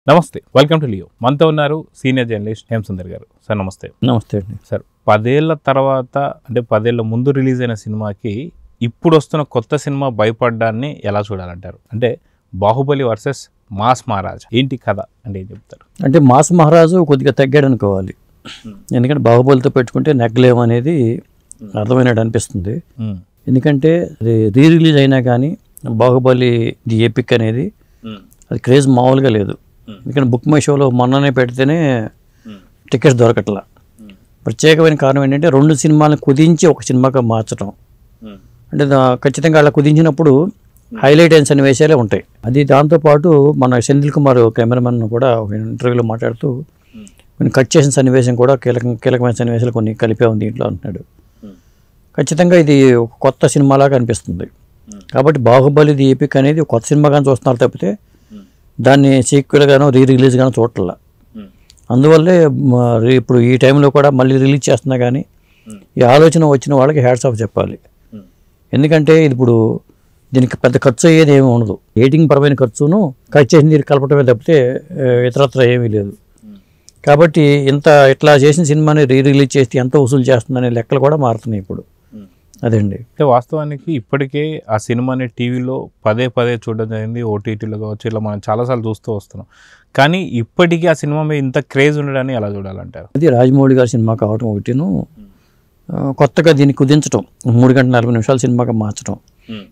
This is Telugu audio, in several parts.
నమస్తే, వెల్కమ్ టు లియో. మనతో ఉన్నారు సీనియర్ జర్నలిస్ట్ హేమసుందర్ గారు. సార్ నమస్తే. నమస్తే అండి. సార్, 10 ఏళ్ల తర్వాత అంటే 10 ఏళ్ల ముందు రిలీజ్ అయిన సినిమాకి ఇప్పుడు వస్తున్న కొత్త సినిమా భయపడ్డాన్ని ఎలా చూడాలంటారు? అంటే బాహుబలి వర్సెస్ మాస్ మహారాజ్ ఏంటి కథ అంటే ఏం చెప్తారు? అంటే మాస్ మహారాజు కొద్దిగా తగ్గాడు అనుకోవాలి. ఎందుకంటే బాహుబలితో పెట్టుకుంటే నెగ్గలేము అనేది అర్థమైనట్టు అనిపిస్తుంది. ఎందుకంటే అది రీ రిలీజ్ అయినా కానీ బాహుబలి ది ఎపిక్ అనేది అది క్రేజ్ మామూలుగా లేదు. ఎందుకంటే బుక్ మై షోలో మొన్ననే పెడితేనే టికెట్స్ దొరకట్లా. ప్రత్యేకమైన కారణం ఏంటంటే 2 సినిమాలను కుదించి ఒక సినిమాగా మార్చడం. అంటే ఖచ్చితంగా అలా కుదించినప్పుడు హైలైట్ అయిన సన్నివేశాలే ఉంటాయి. అది దాంతోపాటు మన సెంధిల్ కుమార్ కెమెరామెన్ కూడా ఒక ఇంటర్వ్యూలో మాట్లాడుతూ కొన్ని కట్ చేసిన సన్నివేశం కూడా కీలకమైన సన్నివేశాలు కొన్ని కలిపే ఉంది దీంట్లో అంటున్నాడు. ఖచ్చితంగా ఇది ఒక కొత్త సినిమాలాగా అనిపిస్తుంది. కాబట్టి బాహుబలి ది ఎపిక్ అనేది కొత్త సినిమాగానే చూస్తున్నారు తప్పితే దాన్ని సీక్వెల్గానో రీ రిలీజ్గానో చూడట్లా. అందువల్లే ఇప్పుడు ఈ టైంలో కూడా మళ్ళీ రిలీజ్ చేస్తున్నా కానీ ఈ ఆలోచన వచ్చిన వాళ్ళకి హ్యాట్స్ ఆఫ్ చెప్పాలి. ఎందుకంటే ఇప్పుడు దీనికి పెద్ద ఖర్చు అయ్యేది ఏమీ ఉండదు. ఎడిటింగ్ పరమైన ఖర్చును కట్ చేసి దీనికి కలపటమే తప్పితే ఇతరత్ర ఏమీ లేదు. కాబట్టి ఇట్లా చేసిన సినిమాని రీ రిలీజ్ చేస్తే ఎంత వసూలు చేస్తుందనే లెక్కలు కూడా మారుతున్నాయి ఇప్పుడు. అదండి. అంటే వాస్తవానికి ఇప్పటికే ఆ సినిమాని టీవీలో పదే చూడడం జరిగింది, ఓటీటీలో కావచ్చు, ఇలా మనం చాలాసార్లు చూస్తూ వస్తున్నాం. కానీ ఇప్పటికీ ఆ సినిమా మీద ఇంత క్రేజ్ ఉండడాన్ని ఎలా చూడాలంటారు? అది రాజమౌళి గారి సినిమా కావటం ఒకటిను, కొత్తగా దీన్ని కుదించడం 3 గంటల 40 నిమిషాల సినిమాగా మార్చడం.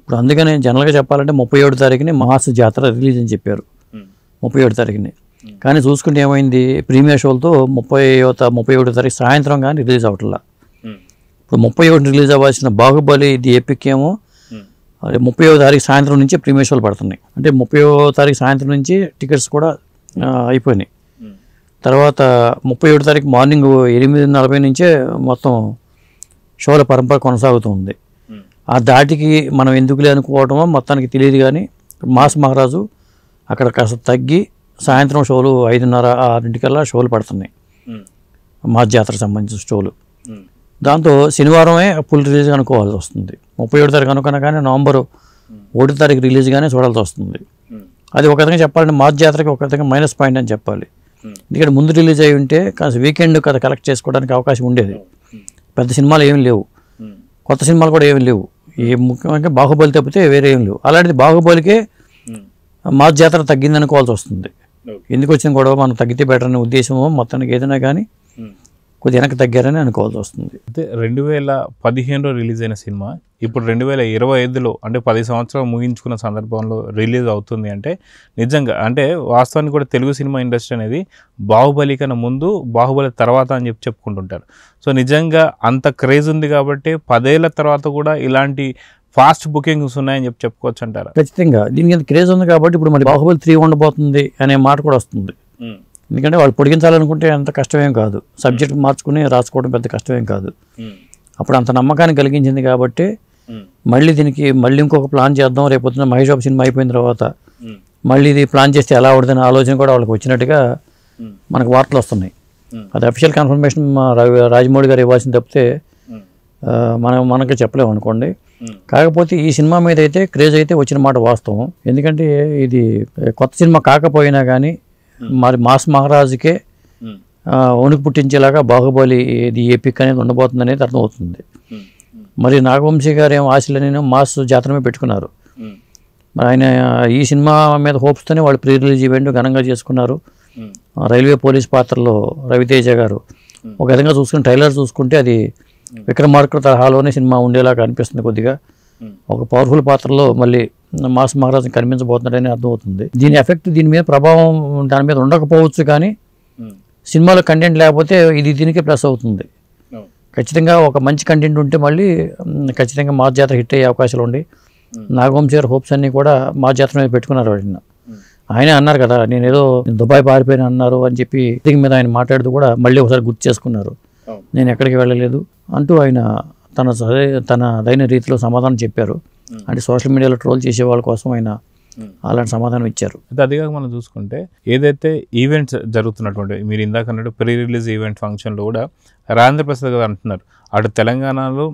ఇప్పుడు అందుకనే జనరల్గా చెప్పాలంటే 37 తారీఖుని మాస్ జాతర రిలీజ్ అని చెప్పారు, 37 తారీఖుని. కానీ చూసుకుంటే ఏమైంది, ప్రీమియర్ షోలతో 37 తారీఖు సాయంత్రం కానీ రిలీజ్ అవట్లా. ఇప్పుడు 31 రిలీజ్ అవ్వాల్సిన బాహుబలి ది ఎపిక్ ఏమో 30వ తారీఖు సాయంత్రం నుంచి ప్రీమియర్ షోలు పడుతున్నాయి. అంటే 30వ తారీఖు సాయంత్రం నుంచి టికెట్స్ కూడా అయిపోయినాయి. తర్వాత 37 తారీఖు మార్నింగ్ 8:40 నుంచే మొత్తం షోల పరంపర కొనసాగుతుంది. ఆ దాటికి మనం ఎందుకులే అనుకోవటమో మొత్తానికి తెలియదు. కానీ మాస్ మహారాజు అక్కడ కాస్త తగ్గి సాయంత్రం షోలు 5:30-6 షోలు పడుతున్నాయి, మాస్ జాతరకు సంబంధించిన షోలు. దాంతో శనివారమే ఫుల్ రిలీజ్ అనుకోవాల్సి వస్తుంది. 37 తారీఖు అనుకున్నా కానీ నవంబర్ 1 తారీఖు రిలీజ్గానే చూడాల్సి వస్తుంది. అది ఒక విధంగా చెప్పాలంటే మాస్ జాతరకి ఒక విధంగా మైనస్ పాయింట్ అని చెప్పాలి. ఎందుకంటే ముందు రిలీజ్ అయి ఉంటే కాస్త వీకెండ్ కథ కలెక్ట్ చేసుకోవడానికి అవకాశం ఉండేది. పెద్ద సినిమాలు ఏమి లేవు, కొత్త సినిమాలు కూడా ఏమి లేవు, ముఖ్యంగా బాహుబలి తప్పితే వేరే ఏం లేవు. అలాంటిది బాహుబలికే మాస్ జాతర తగ్గింది అనుకోవాల్సి వస్తుంది. ఎందుకు వచ్చిన గొడవ, మనం తగ్గితే బెటర్ అనే ఉద్దేశమో మొత్తానికి ఏదైనా కానీ కొద్దిగా వెనక్కి తగ్గారని అనుకోవాల్సి వస్తుంది. అయితే 2015లో రిలీజ్ అయిన సినిమా ఇప్పుడు 2025లో అంటే 10 సంవత్సరాలు ముగించుకున్న సందర్భంలో రిలీజ్ అవుతుంది అంటే నిజంగా అంటే వాస్తవానికి కూడా తెలుగు సినిమా ఇండస్ట్రీ అనేది బాహుబలి కన్నా ముందు, బాహుబలి తర్వాత అని చెప్పుకుంటుంటారు. సో నిజంగా అంత క్రేజ్ ఉంది కాబట్టి 10 ఏళ్ల తర్వాత కూడా ఇలాంటి ఫాస్ట్ బుకింగ్స్ ఉన్నాయని చెప్పుకోవచ్చు అంటారా? ఖచ్చితంగా దీనికి ఎంత క్రేజ్ ఉంది కాబట్టి ఇప్పుడు మరి బాహుబలి 3 ఉండబోతుంది అనే మాట కూడా వస్తుంది. ఎందుకంటే వాళ్ళు పొడిగించాలనుకుంటే అంత కష్టమేం కాదు, సబ్జెక్ట్ మార్చుకుని రాసుకోవడం పెద్ద కష్టమేం కాదు. అప్పుడు అంత నమ్మకాన్ని కలిగించింది కాబట్టి మళ్ళీ దీనికి ఇంకొక ప్లాన్ చేద్దాం, రేపొద్దున మహేష్ బాబు సినిమా అయిపోయిన తర్వాత మళ్ళీ ఇది ప్లాన్ చేస్తే ఎలా అవుతుందనే ఆలోచన కూడా వాళ్ళకి వచ్చినట్టుగా మనకు వార్తలు వస్తున్నాయి. అది అఫీషియల్ కన్ఫర్మేషన్ రాజమౌళి గారు ఇవ్వాల్సింది తప్పితే మనకి చెప్పలేము అనుకోండి. కాకపోతే ఈ సినిమా మీద అయితే క్రేజ్ అయితే వచ్చిన మాట వాస్తవం. ఎందుకంటే ఇది కొత్త సినిమా కాకపోయినా కానీ మరి మాస్ మహారాజుకే వణుకు పుట్టించేలాగా బాహుబలి ఇది ఎపిక్ అనేది ఉండబోతుంది అనేది అర్థమవుతుంది. మరి నాగవంశీ గారు ఏమో ఆశలని మాస్ జాతరమే పెట్టుకున్నారు. మరి ఆయన ఈ సినిమా మీద హోప్స్తోనే వాళ్ళు ప్రీ రిలీజ్ ఈవెంట్ ఘనంగా చేసుకున్నారు. రైల్వే పోలీస్ పాత్రలో రవితేజ గారు ఒక విధంగా చూసుకుని ట్రైలర్ చూసుకుంటే అది విక్రమార్కుడు తరహాలోనే సినిమా ఉండేలాగా అనిపిస్తుంది. కొద్దిగా ఒక పవర్ఫుల్ పాత్రలో మళ్ళీ మాస్ మహారాజుని కనిపించబోతున్నాడని అర్థమవుతుంది. దీని ఎఫెక్ట్, దీని మీద ప్రభావం దాని మీద ఉండకపోవచ్చు, కానీ సినిమాలో కంటెంట్ లేకపోతే ఇది దీనికే ప్లస్ అవుతుంది. ఖచ్చితంగా ఒక మంచి కంటెంట్ ఉంటే మళ్ళీ ఖచ్చితంగా మాస్ జాతర హిట్ అయ్యే అవకాశాలు ఉండి నాగవంశీ గారి హోప్స్ అన్నీ కూడా మాస్ జాతర మీద పెట్టుకున్నారు. ఆయనే అన్నారు కదా, నేను ఏదో దుబాయ్ పారిపోయిన అన్నారు అని చెప్పి దీని మీద ఆయన మాట్లాడుతూ కూడా మళ్ళీ ఒకసారి గుర్తు చేసుకున్నారు. నేను ఎక్కడికి వెళ్ళలేదు అంటూ ఆయన తనదైన రీతిలో సమాధానం చెప్పారు. అంటే సోషల్ మీడియాలో ట్రోల్ చేసే వాళ్ళ కోసం ఆయన అలాంటి సమాధానం ఇచ్చారు. అయితే అదిగా మనం చూసుకుంటే ఏదైతే ఈవెంట్స్ జరుగుతున్నటువంటి మీరు ఇందాక అన్నట్టు ప్రీ రిలీజ్ ఈవెంట్ ఫంక్షన్లో కూడా రాజేంద్ర ప్రసాద్ గారు అంటున్నారు, అటు తెలంగాణలో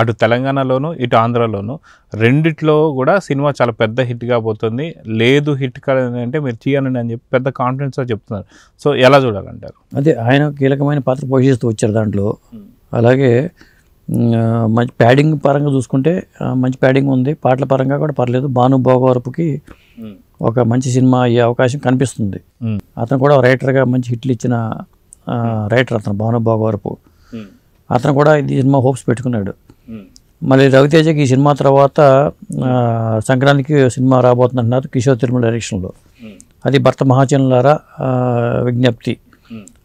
అటు తెలంగాణలోను ఇటు ఆంధ్రాలోను రెండిట్లో కూడా సినిమా చాలా పెద్ద హిట్ కాబోతుంది. లేదు హిట్ కాదంటే మీరు తీయనండి అని చెప్పి పెద్ద కాన్ఫిడెన్స్తో చెప్తున్నారు. సో ఎలా చూడాలంటారు? అదే ఆయన కీలకమైన పాత్ర పోషిస్తూ వచ్చారు దాంట్లో. అలాగే మంచి ప్యాడింగ్ పరంగా చూసుకుంటే మంచి ప్యాడింగ్ ఉంది, పాటల పరంగా కూడా పర్లేదు. భాను భోగవరపుకి ఒక మంచి సినిమా అయ్యే అవకాశం కనిపిస్తుంది. అతను కూడా రైటర్గా మంచి హిట్లు ఇచ్చిన రైటర్ అతను, భాను భోగవరపు. అతను కూడా ఈ సినిమా హోప్స్ పెట్టుకున్నాడు. మళ్ళీ రవితేజకి ఈ సినిమా తర్వాత సంక్రాంతికి సినిమా రాబోతుందంటున్నారు కిషోర్ తిరుమల డైరెక్షన్లో. అది భర్త మహాచనులారా విజ్ఞప్తి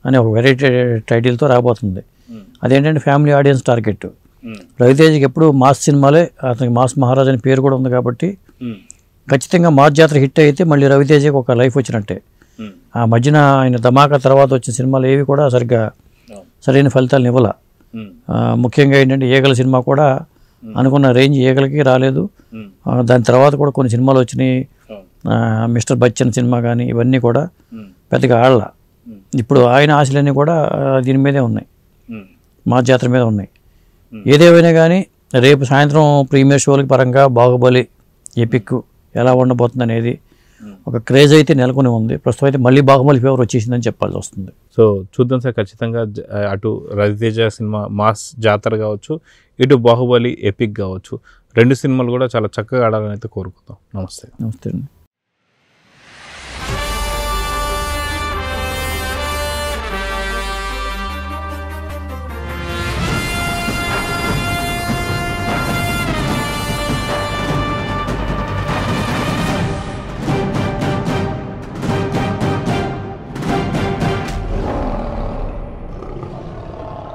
అనే ఒక వెరైటీ టైటిల్తో రాబోతుంది. అదేంటంటే ఫ్యామిలీ ఆడియన్స్ టార్గెట్. రవితేజకి ఎప్పుడు మాస్ సినిమాలే, అతనికి మాస్ మహారాజ్ అనే పేరు కూడా ఉంది కాబట్టి ఖచ్చితంగా మాస్ జాతర హిట్ అయితే మళ్ళీ రవితేజకి ఒక లైఫ్ వచ్చినట్టే. ఆ మధ్యన ఆయన ధమాకా తర్వాత వచ్చిన సినిమాలు ఏవి కూడా సరిగ్గా సరైన ఫలితాలను ఇవ్వాల. ముఖ్యంగా ఏంటంటే ఈగల సినిమా కూడా అనుకున్న రేంజ్ ఈగలకి రాలేదు. దాని తర్వాత కూడా కొన్ని సినిమాలు వచ్చినాయి, మిస్టర్ బచ్చన్ సినిమా కానీ ఇవన్నీ కూడా పెద్దగా ఆడల. ఇప్పుడు ఆయన ఆశలన్నీ కూడా దీని మీదే ఉన్నాయి, మా జాతర మీద ఉన్నాయి. ఏదేమైనా కానీ రేపు సాయంత్రం ప్రీమియర్ షోలకి పరంగా బాహుబలి ఎపిక్ ఎలా ఉండబోతుంది అనేది ఒక క్రేజ్ అయితే నెలకొని ఉంది. ప్రస్తుతం అయితే మళ్ళీ బాహుబలి ఫేవర్ వచ్చేసిందని చెప్పాల్సి వస్తుంది. సో చూద్దాం సార్, ఖచ్చితంగా అటు రవితేజ సినిమా మాస్ జాతర కావచ్చు, ఇటు బాహుబలి ఎపిక్ కావచ్చు, రెండు సినిమాలు కూడా చాలా చక్కగా ఆడాలని అయితే కోరుకుందాం. నమస్తే. నమస్తే అండి.